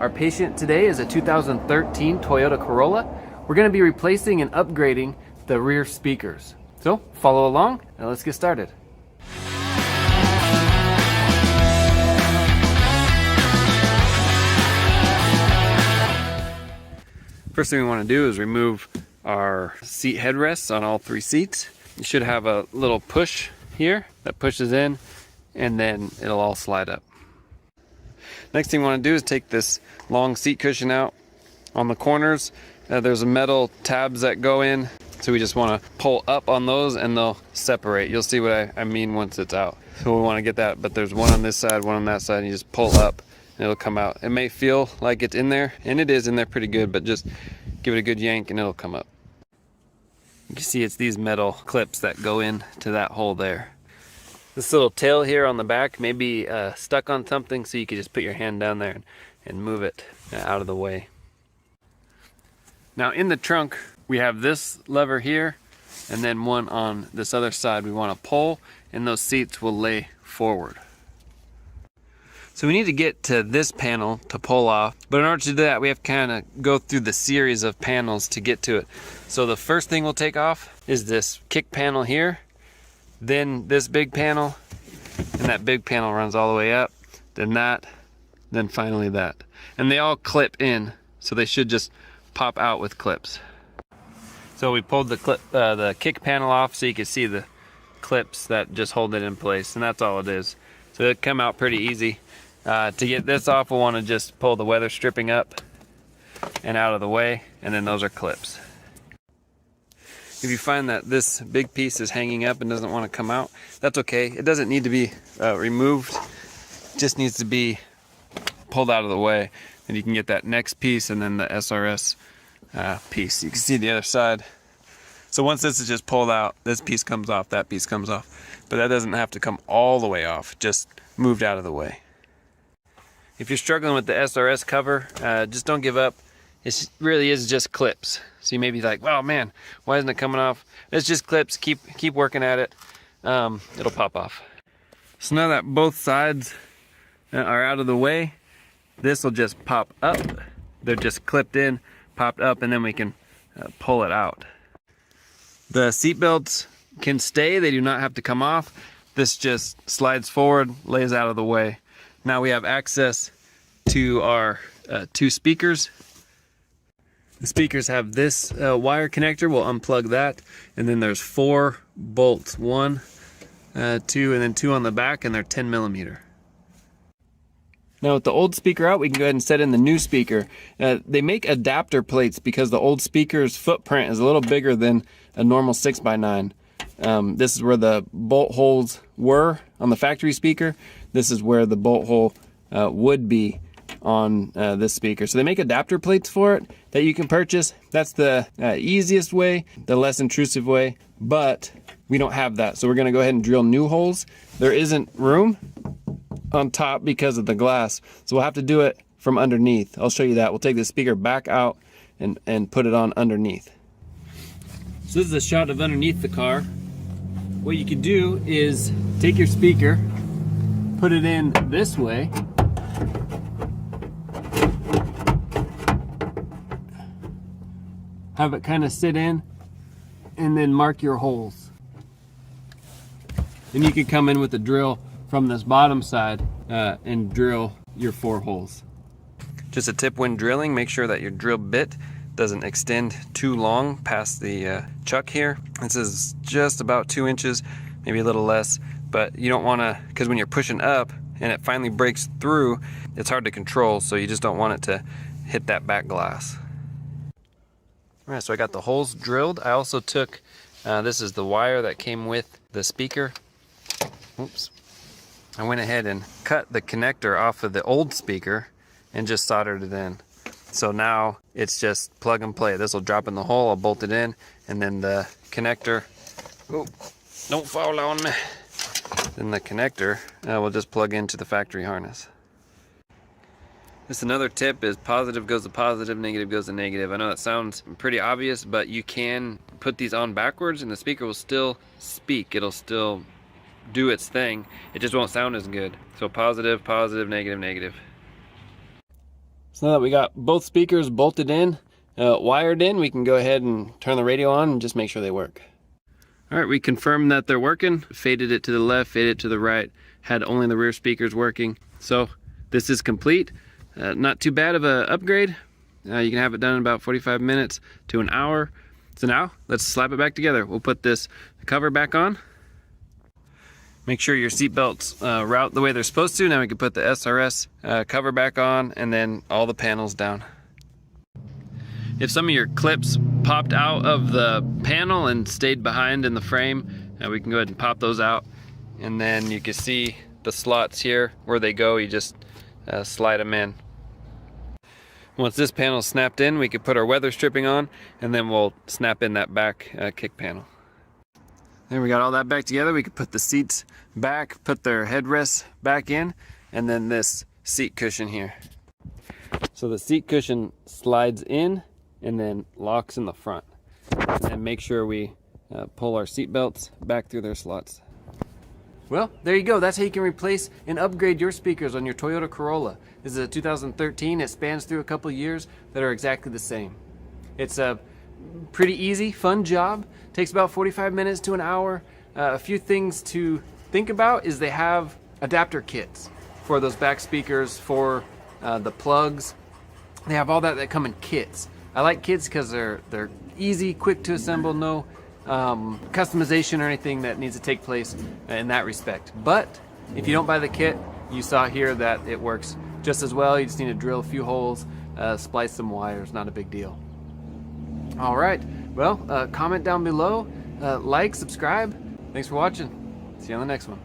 Our patient today is a 2013 Toyota Corolla. We're going to be replacing and upgrading the rear speakers. So follow along and let's get started. First thing we want to do is remove our seat headrests on all three seats. You should have a little push here that pushes in and then it'll all slide up. Next thing we want to do is take this long seat cushion out. On the corners, there's metal tabs that go in, so we just want to pull up on those and they'll separate. You'll see what I mean once it's out. So we want to get that, but there's one on this side, one on that side, and you just pull up and it'll come out. It may feel like it's in there, and it is in there pretty good, but just give it a good yank and it'll come up. You can see it's these metal clips that go into that hole there. This little tail here on the back may be stuck on something, so you could just put your hand down there and move it out of the way. Now in the trunk, we have this lever here and then one on this other side we want to pull, and those seats will lay forward. So we need to get to this panel to pull off, but in order to do that we have to kind of go through the series of panels to get to it. So the first thing we'll take off is this kick panel here, then this big panel, and that big panel runs all the way up, then that, then finally that. And they all clip in, so they should just pop out with clips. So we pulled the kick panel off so you can see the clips that just hold it in place, and that's all it is. So it'll come out pretty easy. To get this off, we'll want to just pull the weather stripping up and out of the way, and then those are clips. If you find that this big piece is hanging up and doesn't want to come out, that's okay. It doesn't need to be removed. It just needs to be pulled out of the way. And you can get that next piece and then the SRS piece. You can see the other side. So once this is just pulled out, this piece comes off, that piece comes off. But that doesn't have to come all the way off, just moved out of the way. If you're struggling with the SRS cover, just don't give up. It really is just clips. So you may be like, "Wow, man, why isn't it coming off?" It's just clips. Keep working at it. It'll pop off. So now that both sides are out of the way, this will just pop up. They're just clipped in, popped up, and then we can pull it out. The seat belts can stay. They do not have to come off. This just slides forward, lays out of the way. Now we have access to our two speakers. The speakers have this wire connector. We'll unplug that, and then there's 4 bolts, 1, 2, and then 2 on the back, and they're 10 millimeter. Now with the old speaker out, we can go ahead and set in the new speaker. They make adapter plates because the old speaker's footprint is a little bigger than a normal 6x9. This is where the bolt holes were on the factory speaker. This is where the bolt hole would be on this speaker. So they make adapter plates for it that you can purchase. That's the easiest way, the less intrusive way, but we don't have that. So we're gonna go ahead and drill new holes. There isn't room on top because of the glass, so we'll have to do it from underneath. I'll show you that. We'll take the speaker back out and put it on underneath. So this is a shot of underneath the car. What you can do is take your speaker, put it in this way, have it kind of sit in, and then mark your holes. Then you can come in with a drill from this bottom side and drill your 4 holes. Just a tip when drilling, make sure that your drill bit doesn't extend too long past the chuck here. This is just about 2 inches, maybe a little less, but you don't want to, because when you're pushing up and it finally breaks through, it's hard to control, so you just don't want it to hit that back glass. All right, so I got the holes drilled. I also took, this is the wire that came with the speaker. Oops. I went ahead and cut the connector off of the old speaker and just soldered it in. So now it's just plug and play. This will drop in the hole, I'll bolt it in, and then the connector, oh, don't fall on me. Then the connector will just plug into the factory harness. Just another tip is positive goes to positive, negative goes to negative. I know that sounds pretty obvious, but you can put these on backwards and the speaker will still speak. It'll still do its thing. It just won't sound as good. So positive, positive, negative, negative. So now that we got both speakers bolted in, wired in, we can go ahead and turn the radio on and just make sure they work. All right, we confirmed that they're working. Faded it to the left, faded it to the right, had only the rear speakers working. So this is complete. Not too bad of an upgrade. You can have it done in about 45 minutes to an hour. So now let's slap it back together. We'll put this cover back on. Make sure your seat belts route the way they're supposed to. Now we can put the SRS cover back on and then all the panels down. If some of your clips popped out of the panel and stayed behind in the frame, we can go ahead and pop those out. And then you can see the slots here where they go. You just slide them in. Once this panel is snapped in, we can put our weather stripping on, and then we'll snap in that back kick panel. Then we got all that back together. We could put the seats back, put their headrests back in, and then this seat cushion here. So the seat cushion slides in and then locks in the front. And make sure we pull our seat belts back through their slots. Well, there you go. That's how you can replace and upgrade your speakers on your Toyota Corolla. This is a 2013. It spans through a couple years that are exactly the same. It's a pretty easy, fun job. Takes about 45 minutes to an hour. A few things to think about is they have adapter kits for those back speakers, for the plugs. They have all that come in kits. I like kits because they're easy, quick to assemble, no customization or anything that needs to take place in that respect. But if you don't buy the kit, you saw here that it works just as well. You just need to drill a few holes, splice some wires, not a big deal. All right, well, comment down below, like, subscribe. Thanks for watching. See you on the next one.